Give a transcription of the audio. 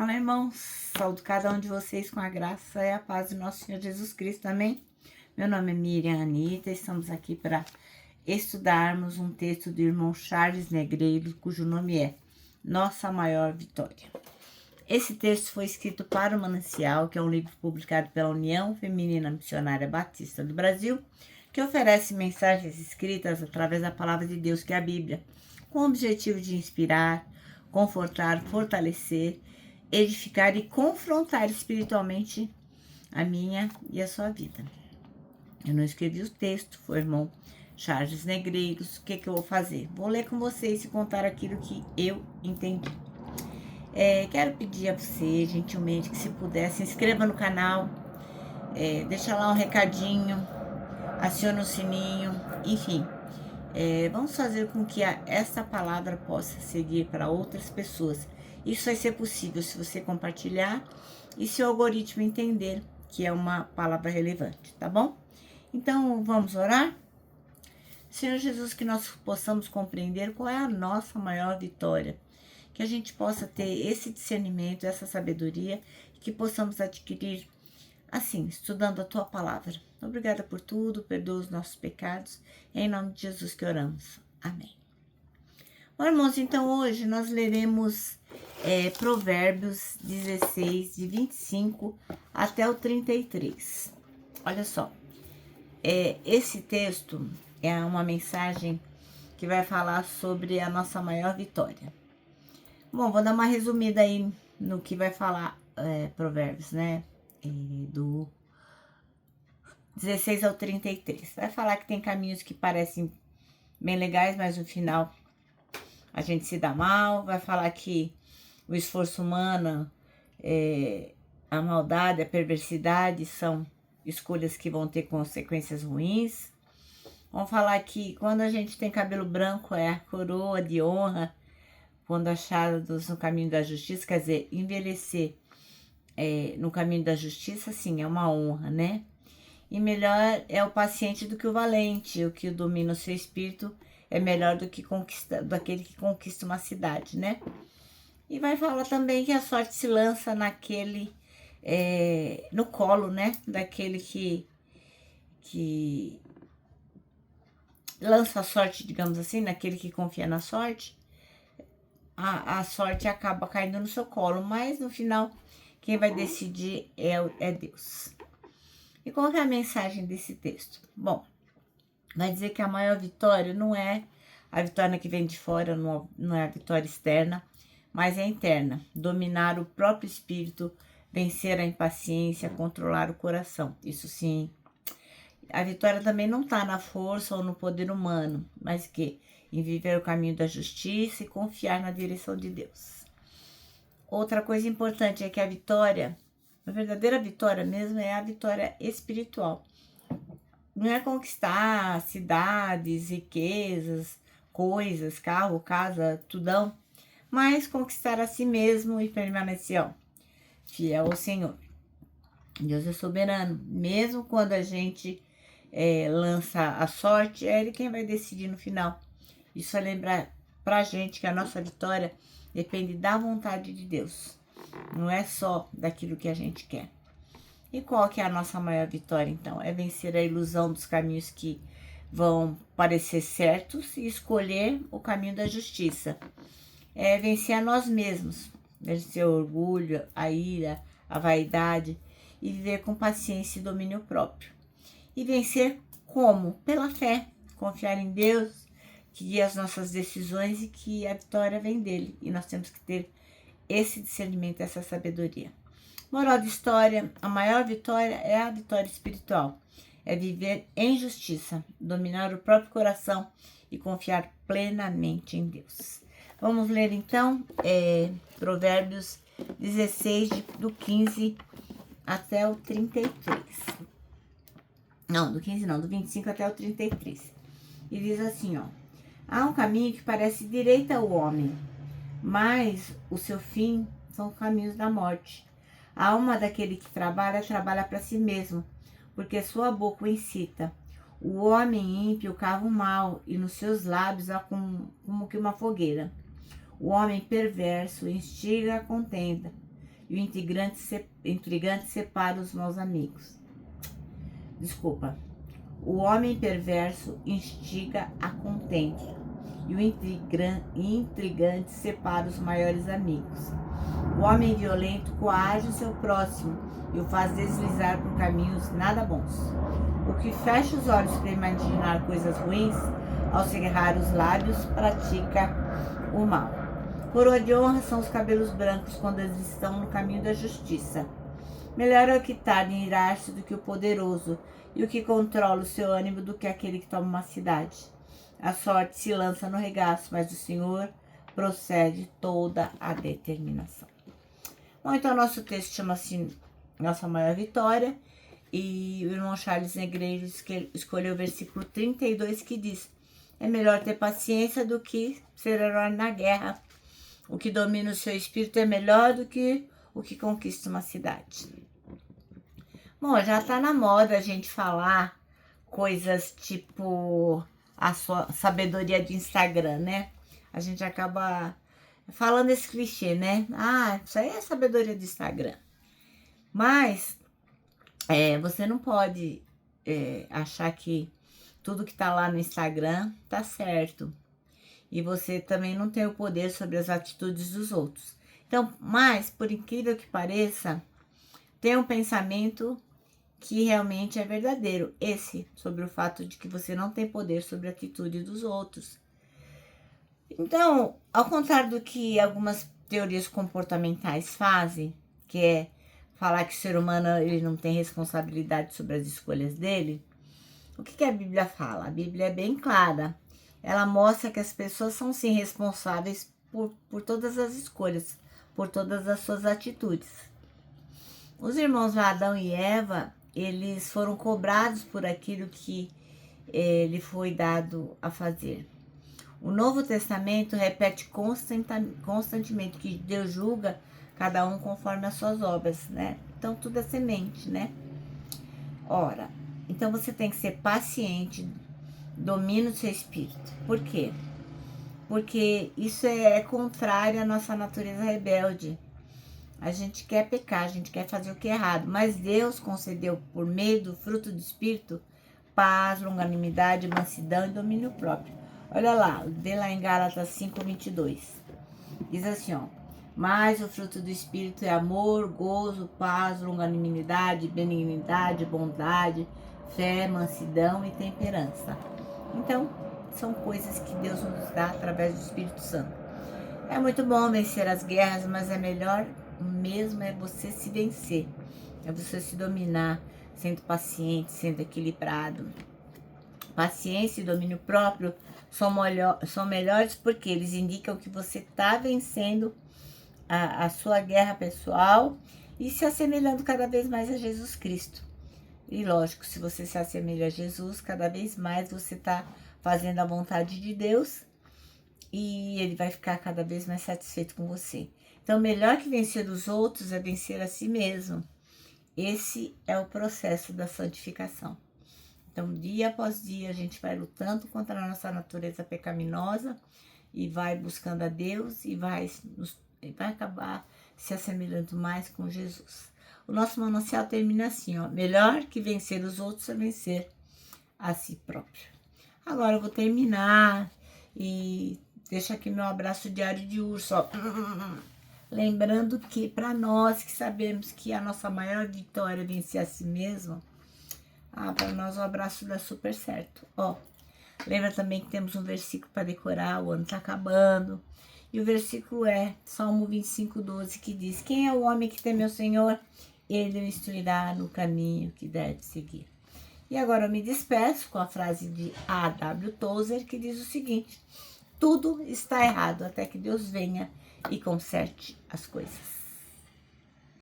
Olá, irmãos. Saúdo cada um de vocês com a graça e a paz do nosso Senhor Jesus Cristo. Amém? Meu nome é Miriam Anita. Estamos aqui para estudarmos um texto do irmão Charles Negreiro, cujo nome é Nossa Maior Vitória. Esse texto foi escrito para o Manancial, que é um livro publicado pela União Feminina Missionária Batista do Brasil, que oferece mensagens escritas através da palavra de Deus, que é a Bíblia, com o objetivo de inspirar, confortar, fortalecer, edificar e confrontar espiritualmente a minha e a sua vida. Eu não escrevi o texto, foi o irmão Charles Negreiros. O que eu vou fazer? Vou ler com vocês e contar aquilo que eu entendi. Quero pedir a você, gentilmente, que se puder, se inscreva no canal, deixa lá um recadinho, aciona o sininho, enfim. Vamos fazer com que essa palavra possa seguir para outras pessoas. Isso vai ser possível se você compartilhar e se o algoritmo entender que é uma palavra relevante, tá bom? Então, vamos orar? Senhor Jesus, que nós possamos compreender qual é a nossa maior vitória, que a gente possa ter esse discernimento, essa sabedoria, e que possamos adquirir assim, estudando a Tua Palavra. Obrigada por tudo, perdoa os nossos pecados, é em nome de Jesus que oramos. Amém. Bom, irmãos, então hoje nós leremos Provérbios 16, de 25 até o 33. Olha só, esse texto é uma mensagem que vai falar sobre a nossa maior vitória. Bom, vou dar uma resumida aí no que vai falar Provérbios, né? Do 16 ao 33. Vai falar que tem caminhos que parecem bem legais, mas no final a gente se dá mal. Vai falar que o esforço humano, a maldade, a perversidade são escolhas que vão ter consequências ruins. Vamos falar que quando a gente tem cabelo branco é a coroa de honra, quando achados no caminho da justiça, quer dizer, envelhecer no caminho da justiça, sim, é uma honra, né? E melhor é o paciente do que o valente, o que domina o seu espírito é melhor daquele que conquista uma cidade, né? E vai falar também que a sorte se lança no colo, né? Daquele que lança a sorte, digamos assim, naquele que confia na sorte. A sorte acaba caindo no seu colo, mas no final quem vai decidir é Deus. E qual é a mensagem desse texto? Bom, vai dizer que a maior vitória não é a vitória que vem de fora, não é a vitória externa, mas é interna. Dominar o próprio espírito, vencer a impaciência, controlar o coração. Isso sim. A vitória também não está na força ou no poder humano, mas em viver o caminho da justiça e confiar na direção de Deus. Outra coisa importante é que a verdadeira vitória mesmo, é a vitória espiritual. Não é conquistar cidades, riquezas, coisas, carro, casa, tudão, mas conquistar a si mesmo e permanecer fiel ao Senhor. Deus é soberano. Mesmo quando a gente lança a sorte, é Ele quem vai decidir no final. Isso é lembrar pra gente que a nossa vitória depende da vontade de Deus. Não é só daquilo que a gente quer. E qual que é a nossa maior vitória, então? É vencer a ilusão dos caminhos que vão parecer certos e escolher o caminho da justiça. É vencer a nós mesmos, vencer o orgulho, a ira, a vaidade e viver com paciência e domínio próprio. E vencer como? Pela fé, confiar em Deus, que guia as nossas decisões e que a vitória vem dele. E nós temos que ter esse discernimento, essa sabedoria. Moral de história, a maior vitória é a vitória espiritual. É viver em justiça, dominar o próprio coração e confiar plenamente em Deus. Vamos ler então Provérbios 16, do 15 até o 33. Não, do 15 não, do 25 até o 33. E diz assim, há um caminho que parece direito ao homem, mas o seu fim são caminhos da morte. A alma daquele que trabalha para si mesmo, porque sua boca o incita. O homem ímpio cava o mal, e nos seus lábios há como que uma fogueira. O homem perverso instiga a contenda. e o intrigante separa os maus amigos. Desculpa. O homem perverso instiga a contenda, e o intrigante separa os maiores amigos. O homem violento coage o seu próximo e o faz deslizar por caminhos nada bons. O que fecha os olhos para imaginar coisas ruins, ao cerrar os lábios, pratica o mal. Coroa de honra são os cabelos brancos quando eles estão no caminho da justiça. Melhor é o que tarda em irar-se do que o poderoso, e o que controla o seu ânimo do que aquele que toma uma cidade. A sorte se lança no regaço, mas o Senhor procede toda a determinação. Bom, então nosso texto chama-se Nossa Maior Vitória, e o irmão Charles Negreiros escolheu o versículo 32, que diz: é melhor ter paciência do que ser herói na guerra. O que domina o seu espírito é melhor do que o que conquista uma cidade. Bom, já tá na moda a gente falar coisas tipo a sua sabedoria de Instagram, né? A gente acaba falando esse clichê, né? Ah, isso aí é sabedoria do Instagram. Mas você não pode achar que tudo que tá lá no Instagram tá certo. E você também não tem o poder sobre as atitudes dos outros. Então, mas, por incrível que pareça, tem um pensamento que realmente é verdadeiro. Esse, sobre o fato de que você não tem poder sobre a atitude dos outros. Então, ao contrário do que algumas teorias comportamentais fazem, que é falar que o ser humano ele não tem responsabilidade sobre as escolhas dele, o que a Bíblia fala? A Bíblia é bem clara. Ela mostra que as pessoas são sim responsáveis por todas as escolhas, por todas as suas atitudes. Os irmãos Adão e Eva, eles foram cobrados por aquilo que lhe foi dado a fazer. O Novo Testamento repete constantemente que Deus julga cada um conforme as suas obras, né? Então tudo é semente, né? Ora, então você tem que ser paciente, domina o seu espírito. Por quê? Porque isso é contrário à nossa natureza rebelde. A gente quer pecar, a gente quer fazer o que é errado, mas Deus concedeu por meio do fruto do Espírito paz, longanimidade, mansidão e domínio próprio. Olha lá, vê lá em Gálatas 5:22. Diz assim, ó: mas o fruto do Espírito é amor, gozo, paz, longanimidade, benignidade, bondade, fé, mansidão e temperança. Então, são coisas que Deus nos dá através do Espírito Santo. É muito bom vencer as guerras, mas é melhor mesmo é você se vencer. É você se dominar, sendo paciente, sendo equilibrado. Paciência e domínio próprio são melhores porque eles indicam que você está vencendo a sua guerra pessoal e se assemelhando cada vez mais a Jesus Cristo. E lógico, se você se assemelha a Jesus, cada vez mais você está fazendo a vontade de Deus e ele vai ficar cada vez mais satisfeito com você. Então, melhor que vencer os outros é vencer a si mesmo. Esse é o processo da santificação. Então, dia após dia, a gente vai lutando contra a nossa natureza pecaminosa e vai buscando a Deus e vai acabar se assemelhando mais com Jesus. O nosso manancial termina assim, ó: melhor que vencer os outros é vencer a si próprio. Agora eu vou terminar e deixo aqui meu abraço diário de urso, ó. Lembrando que para nós que sabemos que a nossa maior vitória é vencer a si mesmo, para nós o abraço dá super certo, ó. Lembra também que temos um versículo para decorar, o ano tá acabando. E o versículo é Salmo 25:12, que diz: quem é o homem que teme ao Senhor? Ele o instruirá no caminho que deve seguir. E agora eu me despeço com a frase de A.W. Tozer, que diz o seguinte: tudo está errado até que Deus venha e conserte as coisas.